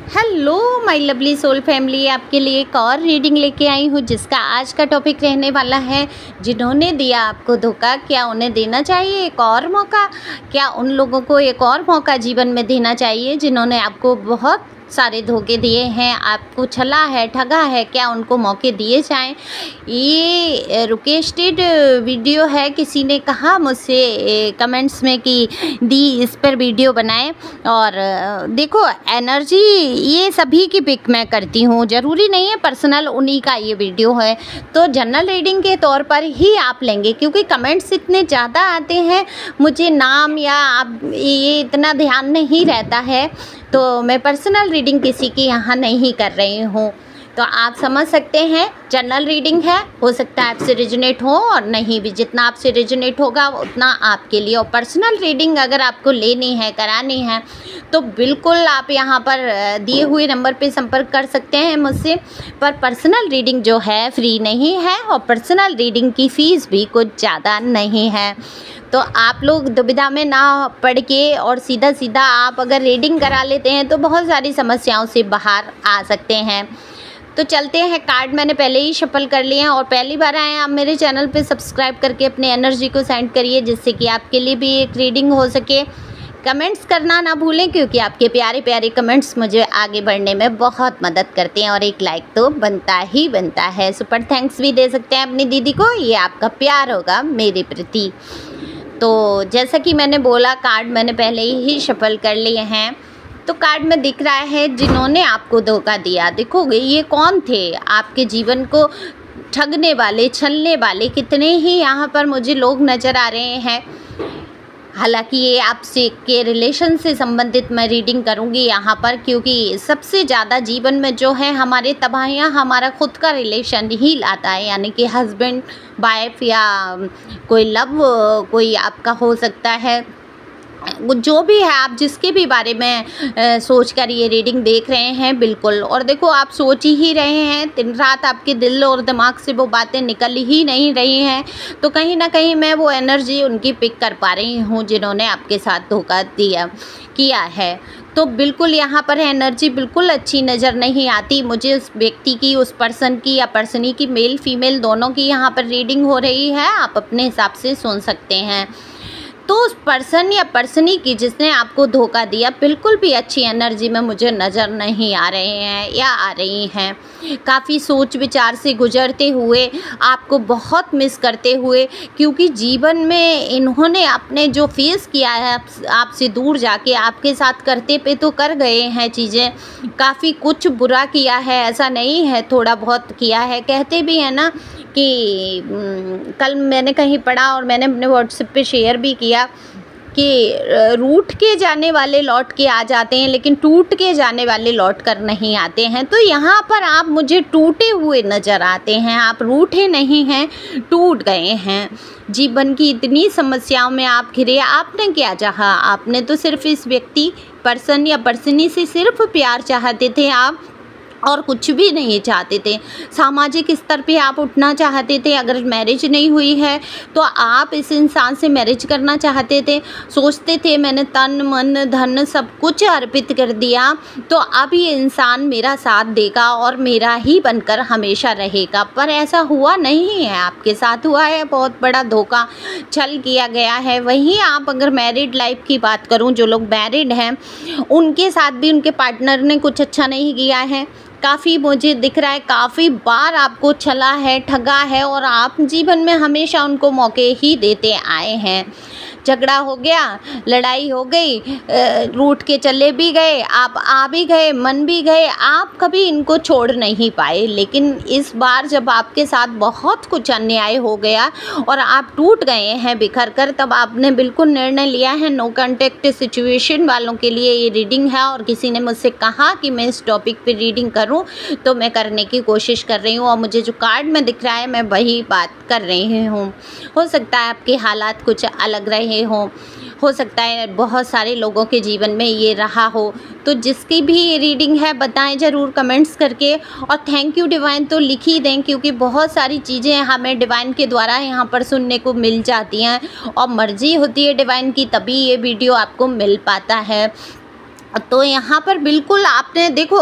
Hello my lovely soul family, आपके लिए एक और रीडिंग लेके आई हूँ जिसका आज का टॉपिक रहने वाला है जिन्होंने दिया आपको धोखा, क्या उन्हें देना चाहिए एक और मौका। क्या उन लोगों को एक और मौका जीवन में देना चाहिए जिन्होंने आपको बहुत सारे धोखे दिए हैं, आपको छला है, ठगा है, क्या उनको मौके दिए जाएं। ये रिक्वेस्टेड वीडियो है, किसी ने कहा मुझसे कमेंट्स में कि दी इस पर वीडियो बनाएं। और देखो एनर्जी ये सभी की पिक मैं करती हूँ, ज़रूरी नहीं है पर्सनल उन्हीं का ये वीडियो है, तो जनरल रीडिंग के तौर पर ही आप लेंगे क्योंकि कमेंट्स इतने ज़्यादा आते हैं, मुझे नाम या आप ये इतना ध्यान नहीं रहता है, तो मैं पर्सनल रीडिंग किसी की यहाँ नहीं कर रही हूँ। तो आप समझ सकते हैं जनरल रीडिंग है, हो सकता है आपसे रिजोनेट हो और नहीं भी, जितना आपसे रिजोनेट होगा उतना आपके लिए। और पर्सनल रीडिंग अगर आपको लेनी है, करानी है, तो बिल्कुल आप यहाँ पर दिए हुए नंबर पे संपर्क कर सकते हैं मुझसे। पर पर्सनल रीडिंग जो है फ्री नहीं है और पर्सनल रीडिंग की फ़ीस भी कुछ ज़्यादा नहीं है। तो आप लोग दुविधा में ना पड़ के और सीधा सीधा आप अगर रीडिंग करा लेते हैं तो बहुत सारी समस्याओं से बाहर आ सकते हैं। तो चलते हैं, कार्ड मैंने पहले ही शफल कर लिए हैं और पहली बार आए हैं आप मेरे चैनल पे सब्सक्राइब करके अपने एनर्जी को सेंड करिए जिससे कि आपके लिए भी एक रीडिंग हो सके। कमेंट्स करना ना भूलें क्योंकि आपके प्यारे प्यारे कमेंट्स मुझे आगे बढ़ने में बहुत मदद करते हैं और एक लाइक तो बनता ही बनता है। सुपर थैंक्स भी दे सकते हैं अपनी दीदी को, ये आपका प्यार होगा मेरे प्रति। तो जैसा कि मैंने बोला कार्ड मैंने पहले ही शफल कर लिए हैं। तो कार्ड में दिख रहा है जिन्होंने आपको धोखा दिया। देखो ये कौन थे, आपके जीवन को ठगने वाले, छलने वाले कितने ही यहाँ पर मुझे लोग नज़र आ रहे हैं। हालांकि ये आपसे के रिलेशन से संबंधित मैं रीडिंग करूँगी यहाँ पर, क्योंकि सबसे ज़्यादा जीवन में जो है हमारे तबाहियाँ हमारा खुद का रिलेशन ही लाता है, यानी कि हस्बैंड वाइफ या कोई लव, कोई आपका हो सकता है, जो भी है आप जिसके भी बारे में सोच कर ये रीडिंग देख रहे हैं बिल्कुल। और देखो आप सोच ही रहे हैं, दिन रात आपके दिल और दिमाग से वो बातें निकल ही नहीं रही हैं, तो कहीं ना कहीं मैं वो एनर्जी उनकी पिक कर पा रही हूँ जिन्होंने आपके साथ धोखा किया है। तो बिल्कुल यहाँ पर एनर्जी बिल्कुल अच्छी नज़र नहीं आती मुझे उस व्यक्ति की, उस पर्सन की या पर्सनी की, मेल फीमेल दोनों की यहाँ पर रीडिंग हो रही है, आप अपने हिसाब से सुन सकते हैं। तो उस पर्सन या पर्सनी की जिसने आपको धोखा दिया बिल्कुल भी अच्छी एनर्जी में मुझे नज़र नहीं आ रहे हैं या आ रही हैं। काफ़ी सोच विचार से गुजरते हुए, आपको बहुत मिस करते हुए, क्योंकि जीवन में इन्होंने आपने जो फेस किया है आपसे दूर जाके, आपके साथ करते पे तो कर गए हैं चीज़ें, काफ़ी कुछ बुरा किया है, ऐसा नहीं है, थोड़ा बहुत किया है। कहते भी हैं ना कि कल मैंने कहीं पढ़ा और मैंने अपने व्हाट्सएप पे शेयर भी किया कि रूठ के जाने वाले लौट के आ जाते हैं लेकिन टूट के जाने वाले लौट कर नहीं आते हैं। तो यहाँ पर आप मुझे टूटे हुए नज़र आते हैं, आप रूठे नहीं हैं, टूट गए हैं। जीवन की इतनी समस्याओं में आप घिरे, आपने क्या चाहा, आपने तो सिर्फ इस व्यक्ति पर्सन या पर्सनी से सिर्फ प्यार चाहते थे आप, और कुछ भी नहीं चाहते थे। सामाजिक स्तर पे आप उठना चाहते थे, अगर मैरिज नहीं हुई है तो आप इस इंसान से मैरिज करना चाहते थे, सोचते थे मैंने तन मन धन सब कुछ अर्पित कर दिया तो अब ये इंसान मेरा साथ देगा और मेरा ही बनकर हमेशा रहेगा। पर ऐसा हुआ नहीं है, आपके साथ हुआ है बहुत बड़ा धोखा, छल किया गया है। वहीं आप अगर मैरिड लाइफ की बात करूं, जो लोग मैरिड हैं उनके साथ भी उनके पार्टनर ने कुछ अच्छा नहीं किया है। काफ़ी मुझे दिख रहा है काफ़ी बार आपको छला है, ठगा है और आप जीवन में हमेशा उनको मौके ही देते आए हैं। झगड़ा हो गया, लड़ाई हो गई, रूठ के चले भी गए, आप आ भी गए, मन भी गए, आप कभी इनको छोड़ नहीं पाए। लेकिन इस बार जब आपके साथ बहुत कुछ अन्याय हो गया और आप टूट गए हैं बिखर कर, तब आपने बिल्कुल निर्णय लिया है। नो कॉन्टेक्ट सिचुएशन वालों के लिए ये रीडिंग है और किसी ने मुझसे कहा कि मैं इस टॉपिक पे रीडिंग करूं तो मैं करने की कोशिश कर रही हूं और मुझे जो कार्ड में दिख रहा है मैं वही बात कर रही हूं। हो सकता है आपके हालात कुछ अलग रहे हो सकता है बहुत सारे लोगों के जीवन में ये रहा हो। तो जिसकी भी ये रीडिंग है बताएं ज़रूर कमेंट्स करके, और थैंक यू डिवाइन तो लिख ही दें क्योंकि बहुत सारी चीज़ें हमें डिवाइन के द्वारा यहाँ पर सुनने को मिल जाती हैं और मर्जी होती है डिवाइन की तभी ये वीडियो आपको मिल पाता है। तो यहाँ पर बिल्कुल आपने देखो,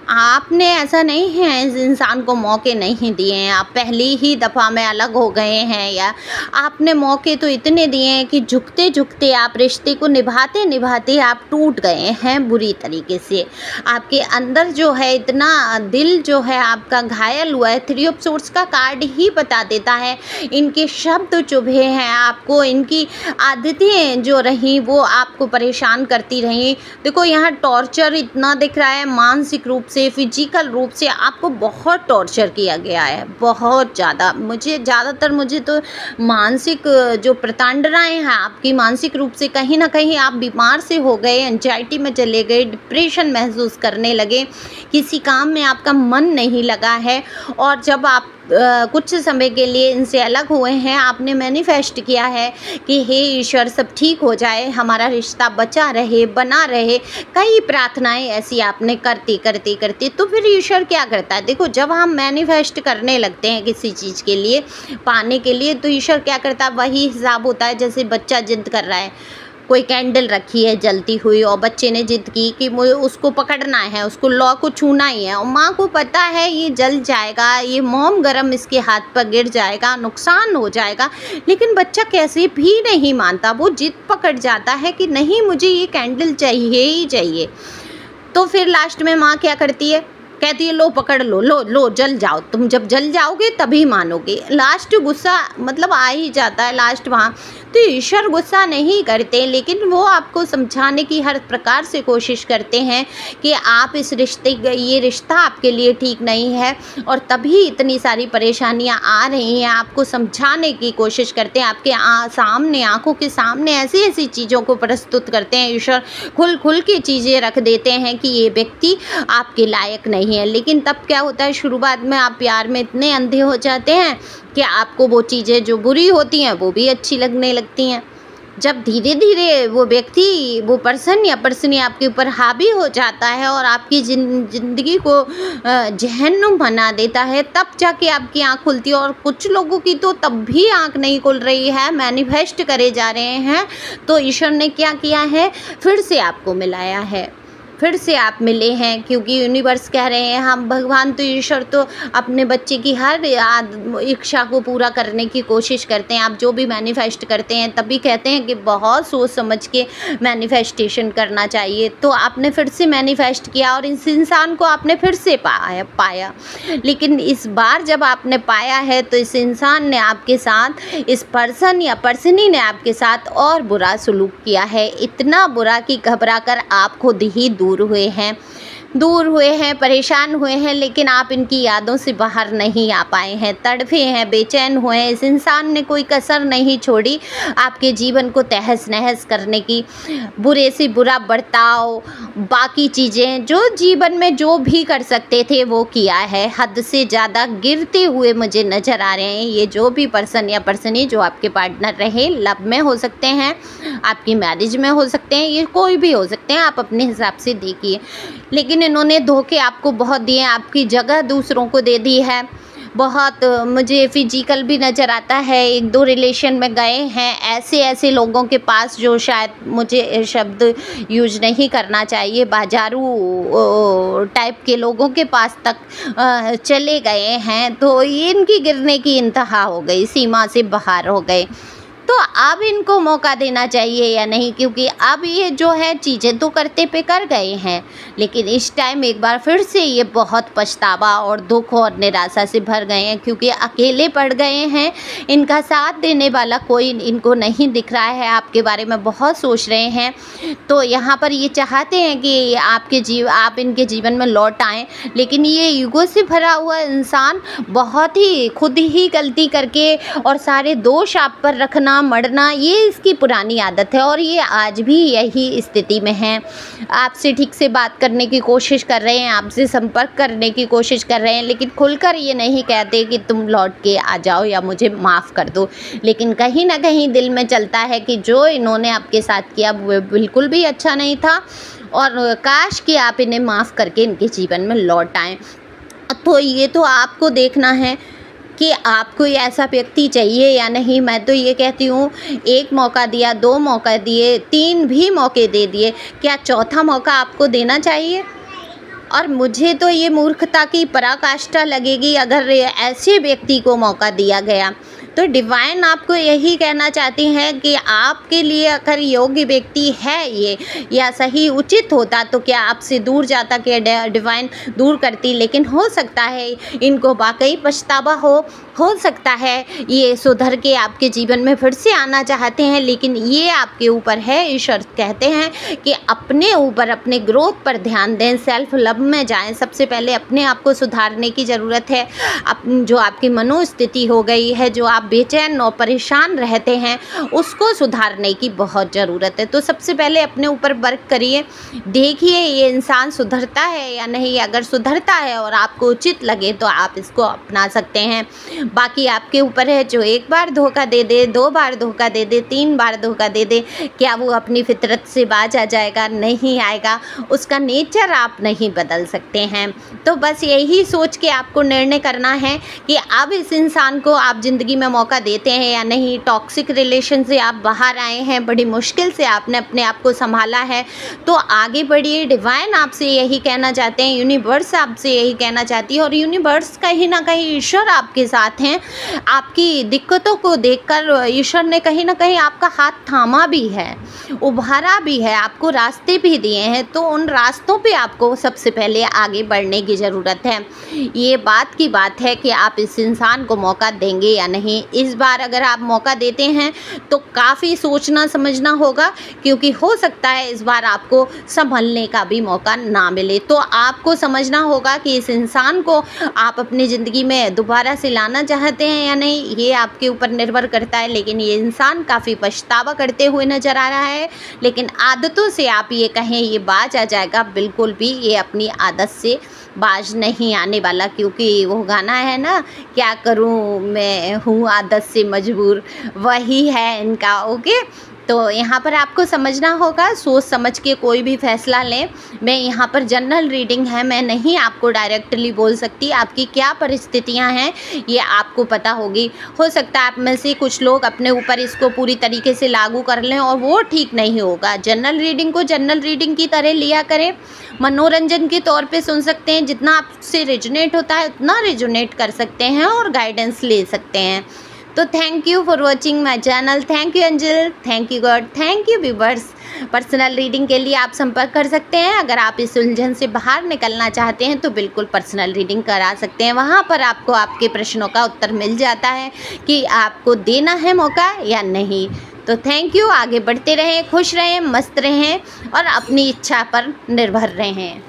आपने ऐसा नहीं है इस इंसान को मौके नहीं दिए हैं, आप पहली ही दफ़ा में अलग हो गए हैं, या आपने मौके तो इतने दिए हैं कि झुकते झुकते आप रिश्ते को निभाते निभाते आप टूट गए हैं बुरी तरीके से। आपके अंदर जो है इतना दिल जो है आपका घायल हुआ है। 3 ऑफ सोर्ड्स का कार्ड ही बता देता है, इनके शब्द चुभे हैं आपको, इनकी आदतें जो रहीं वो आपको परेशान करती रहीं। देखो यहाँ टॉर्चर इतना दिख रहा है, मानसिक रूप से, फिजिकल रूप से आपको बहुत टॉर्चर किया गया है, बहुत ज़्यादा। मुझे तो मानसिक जो प्रताड़नाएं हैं आपकी, मानसिक रूप से कहीं ना कहीं आप बीमार से हो गए, एंजाइटी में चले गए, डिप्रेशन महसूस करने लगे, किसी काम में आपका मन नहीं लगा है। और जब आप कुछ समय के लिए इनसे अलग हुए हैं, आपने मैनिफेस्ट किया है कि हे ईश्वर सब ठीक हो जाए, हमारा रिश्ता बचा रहे, बना रहे। कई प्रार्थनाएं ऐसी आपने करती तो फिर ईश्वर क्या करता है? देखो जब हम मैनिफेस्ट करने लगते हैं किसी चीज़ के लिए, पाने के लिए, तो ईश्वर क्या करता है? वही हिसाब होता है जैसे बच्चा जिद कर रहा है, कोई कैंडल रखी है जलती हुई और बच्चे ने जिद की कि मुझे उसको पकड़ना है, उसको लौ को छूना ही है, और माँ को पता है ये जल जाएगा, ये मोम गरम इसके हाथ पर गिर जाएगा, नुकसान हो जाएगा, लेकिन बच्चा कैसे भी नहीं मानता, वो जिद पकड़ जाता है कि नहीं मुझे ये कैंडल चाहिए ही चाहिए। तो फिर लास्ट में माँ क्या करती है? कहती है लो पकड़ लो, लो जल जाओ, तुम जब जल जाओगे तभी मानोगे। लास्ट गुस्सा मतलब आ ही जाता है लास्ट वहाँ। तो ईश्वर गुस्सा नहीं करते, लेकिन वो आपको समझाने की हर प्रकार से कोशिश करते हैं कि आप ये रिश्ता आपके लिए ठीक नहीं है, और तभी इतनी सारी परेशानियां आ रही हैं। आपको समझाने की कोशिश करते हैं, आपके सामने, आंखों के सामने ऐसी ऐसी चीज़ों को प्रस्तुत करते हैं। ईश्वर खुल के चीज़ें रख देते हैं कि ये व्यक्ति आपके लायक नहीं है। लेकिन तब क्या होता है, शुरुआत में आप प्यार में इतने अंधे हो जाते हैं कि आपको वो चीज़ें जो बुरी होती हैं वो भी अच्छी लगने लगती हैं। जब धीरे धीरे वो व्यक्ति, वो पर्सन या पर्सनी आपके ऊपर हावी हो जाता है और आपकी ज़िंदगी को जहन्नुम बना देता है, तब जाके आपकी आँख खुलती है। और कुछ लोगों की तो तब भी आँख नहीं खुल रही है, मैनिफेस्ट करे जा रहे हैं। तो ईश्वर ने क्या किया है? फिर से आपको मिलाया है, फिर से आप मिले हैं, क्योंकि यूनिवर्स कह रहे हैं, हम भगवान तो ईश्वर तो अपने बच्चे की हर इच्छा को पूरा करने की कोशिश करते हैं। आप जो भी मैनिफेस्ट करते हैं तभी कहते हैं कि बहुत सोच समझ के मैनिफेस्टेशन करना चाहिए। तो आपने फिर से मैनिफेस्ट किया और इस इंसान को आपने फिर से पाया। लेकिन इस बार जब आपने पाया है तो इस इंसान ने आपके साथ, इस पर्सन या पर्सनी ने आपके साथ और बुरा सलूक किया है, इतना बुरा कि घबरा कर आप खुद ही दूर हुए हैं, परेशान हुए हैं। लेकिन आप इनकी यादों से बाहर नहीं आ पाए हैं, तड़फे हैं, बेचैन हुए हैं। इस इंसान ने कोई कसर नहीं छोड़ी आपके जीवन को तहस नहस करने की। बुरे से बुरा बर्ताव, बाकी चीज़ें जो जीवन में जो भी कर सकते थे वो किया है। हद से ज़्यादा गिरते हुए मुझे नज़र आ रहे हैं ये जो भी पर्सन या पर्सनी जो आपके पार्टनर रहे। लव में हो सकते हैं, आपकी मैरिज में हो सकते हैं, ये कोई भी हो सकते हैं, आप अपने हिसाब से देखिए। लेकिन इन्होंने धोखे आपको बहुत दिए, आपकी जगह दूसरों को दे दी है। बहुत मुझे फिजिकल भी नज़र आता है, 1-2 रिलेशन में गए हैं ऐसे लोगों के पास जो शायद, मुझे शब्द यूज नहीं करना चाहिए, बाजारू टाइप के लोगों के पास तक चले गए हैं। तो ये इनकी गिरने की इंतहा हो गई, सीमा से बाहर हो गए। तो अब इनको मौका देना चाहिए या नहीं? क्योंकि अब ये जो है चीज़ें तो करते पे कर गए हैं, लेकिन इस टाइम एक बार फिर से ये बहुत पछतावा और दुख और निराशा से भर गए हैं, क्योंकि अकेले पड़ गए हैं। इनका साथ देने वाला कोई इनको नहीं दिख रहा है, आपके बारे में बहुत सोच रहे हैं। तो यहाँ पर ये चाहते हैं कि आप इनके जीवन में लौट आएँ, लेकिन ये ईगो से भरा हुआ इंसान बहुत ही खुद ही गलती करके और सारे दोष आप पर रखना, मरना, ये इसकी पुरानी आदत है और ये आज भी यही स्थिति में है। आपसे ठीक से बात करने की कोशिश कर रहे हैं, आपसे संपर्क करने की कोशिश कर रहे हैं, लेकिन खुलकर ये नहीं कहते कि तुम लौट के आ जाओ या मुझे माफ़ कर दो। लेकिन कहीं ना कहीं दिल में चलता है कि जो इन्होंने आपके साथ किया वो बिल्कुल भी अच्छा नहीं था, और काश कि आप इन्हें माफ़ करके इनके जीवन में लौट आएँ। तो ये तो आपको देखना है कि आपको ये ऐसा व्यक्ति चाहिए या नहीं। मैं तो ये कहती हूँ, एक मौका दिया, 2 मौका दिए, 3 भी मौके दे दिए, क्या चौथा मौका आपको देना चाहिए? और मुझे तो ये मूर्खता की पराकाष्ठा लगेगी अगर ऐसे व्यक्ति को मौका दिया गया। तो डिवाइन आपको यही कहना चाहती हैं कि आपके लिए अगर योग्य व्यक्ति है ये, या सही उचित होता तो क्या आपसे दूर जाता, क्या डिवाइन दूर करती। लेकिन हो सकता है इनको वाकई पछतावा हो सकता है ये सुधर के आपके जीवन में फिर से आना चाहते हैं, लेकिन ये आपके ऊपर है। ईश्वर कहते हैं कि अपने ऊपर, अपने ग्रोथ पर ध्यान दें, सेल्फ लव में जाएं। सबसे पहले अपने आप को सुधारने की ज़रूरत है। जो आपकी मनोस्थिति हो गई है, जो आप बेचैन और परेशान रहते हैं, उसको सुधारने की बहुत ज़रूरत है। तो सबसे पहले अपने ऊपर वर्क करिए, देखिए ये इंसान सुधरता है या नहीं। अगर सुधरता है और आपको उचित लगे तो आप इसको अपना सकते हैं। बाकी आपके ऊपर है। जो एक बार धोखा दे दे, 2 बार धोखा दे दे, 3 बार धोखा दे दे, क्या वो अपनी फितरत से बाज आ जाएगा? नहीं आएगा। उसका नेचर आप नहीं बदल सकते हैं। तो बस यही सोच के आपको निर्णय करना है कि अब इस इंसान को आप ज़िंदगी में मौका देते हैं या नहीं। टॉक्सिक रिलेशन से आप बाहर आए हैं, बड़ी मुश्किल से आपने अपने आप को संभाला है, तो आगे बढ़िए। डिवाइन आपसे यही कहना चाहते हैं, यूनिवर्स आपसे यही कहना चाहती है, और यूनिवर्स कहीं ना कहीं ईश्वर आपके साथ हैं। आपकी दिक्कतों को देखकर ईश्वर ने कहीं ना कहीं आपका हाथ थामा भी है, उभारा भी है, आपको रास्ते भी दिए हैं। तो उन रास्तों पे आपको सबसे पहले आगे बढ़ने की ज़रूरत है। ये बात की बात है कि आप इस इंसान को मौका देंगे या नहीं। इस बार अगर आप मौका देते हैं तो काफ़ी सोचना समझना होगा, क्योंकि हो सकता है इस बार आपको संभलने का भी मौका ना मिले। तो आपको समझना होगा कि इस इंसान को आप अपनी ज़िंदगी में दोबारा से लाना चाहते हैं या नहीं, ये आपके ऊपर निर्भर करता है। लेकिन ये इंसान काफ़ी पछतावा करते हुए नज़र आ रहा है, लेकिन आदतों से आप ये कहें ये बाज आ जाएगा, बिल्कुल भी ये अपनी आदत से बाज नहीं आने वाला। क्योंकि वो गाना है ना, क्या करूं मैं हूँ आदत से मजबूर, वही है इनका। ओके, तो यहाँ पर आपको समझना होगा, सोच समझ के कोई भी फैसला लें। मैं यहाँ पर जनरल रीडिंग है, मैं नहीं आपको डायरेक्टली बोल सकती आपकी क्या परिस्थितियाँ हैं, ये आपको पता होगी। हो सकता है आप में से कुछ लोग अपने ऊपर इसको पूरी तरीके से लागू कर लें और वो ठीक नहीं होगा। जनरल रीडिंग को जनरल रीडिंग की तरह लिया करें, मनोरंजन के तौर पे सुन सकते हैं, जितना आपसे रेजोनेट होता है उतना रेजोनेट कर सकते हैं और गाइडेंस ले सकते हैं। तो thank you for watching my channel. Thank you angel, thank you God, thank you viewers. Personal reading के लिए आप संपर्क कर सकते हैं। अगर आप इस उलझन से बाहर निकलना चाहते हैं तो बिल्कुल पर्सनल रीडिंग करा सकते हैं। वहाँ पर आपको आपके प्रश्नों का उत्तर मिल जाता है कि आपको देना है मौका या नहीं। तो थैंक यू, आगे बढ़ते रहें, खुश रहें, मस्त रहें और अपनी इच्छा पर निर्भर रहें।